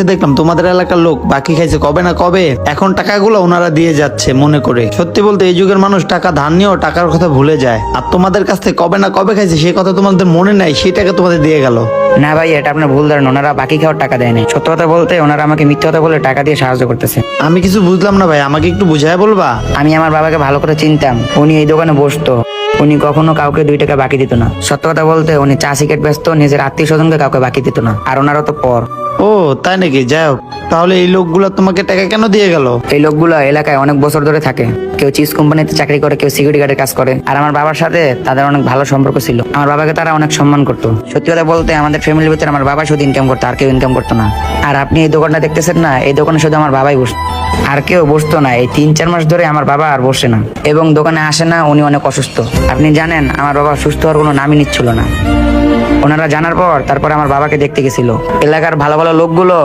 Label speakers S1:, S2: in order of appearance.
S1: দেখলাম তোমাদের এলাকার লোক বাকি খাইছে কবে না কবে, এখন টাকাগুলো ওনারা দিয়ে যাচ্ছে মনে করে। সত্যি বলতে এই যুগের মানুষ টাকা ধার নিয়েও টাকার কথা ভুলে যায়। আর তোমাদের কাছ থেকে কবে না কবে খাইছে সেই কথা তোমাদের মনে নাই, সেই টাকা তোমাদের দিয়ে গেল।
S2: না ভাই, এটা আপনার ভুল ধারণা। ওনারা বাকি খাওয়ার টাকা দেয় নাই। সত্য কথা বলতে ওনারা আমাকে মিথ্যা কথা বলে টাকা দিয়ে সাহায্য করতেছে।
S1: আমি কিছু বুঝলাম না ভাই, আমাকে একটু বুঝায় বলবা?
S2: আমি আমার বাবাকে ভালো করে চিনতাম। উনি এই দোকানে বসতো, উনি কখনো কাউকে 2 টাকা বাকি দিত না। সত্য কথা বলতে উনি চা সিগারেট ব্যস্ত, নিজের আত্মীয় স্বজনকে কাউকে বাকি দিত না। আর ওনারও তো পর।
S1: ও তাই নাকি? যাই হোক, তাহলে এই লোকগুলো তোমাকে টাকা কেন দিয়ে গেল?
S2: এই লোকগুলো এলাকায় অনেক বছর ধরে থাকে। কেউ চিজ কোম্পানিতে চাকরি করে, কেউ সিকিউরিটি গার্ডের কাজ করে। আর আমার বাবার সাথে তাদের অনেক ভালো সম্পর্ক ছিল। আমার বাবাকে তারা অনেক সম্মান করতো। সত্যি কথা বলতে আমাদের ফ্যামিলির ভিতরে আমার বাবা শুধু ইনকাম করতো, আর কেউ ইনকাম করতো না। আর আপনি এই দোকানটা দেখতেছেন না, এই দোকানে শুধু আমার বাবাই বসতো, আর কেউ বসতো না। এই 3-4 মাস ধরে আমার বাবা আর বসে না এবং দোকানে আসে না। উনি অনেক অসুস্থ। আপনি জানেন আমার বাবা সুস্থ হওয়ার কোনো নামই নিচ্ছিল না। ওনারা জানার পর তারপরে আমার বাবাকে দেখতে গেছিল। এলাকার ভালো ভালো লোকগুলো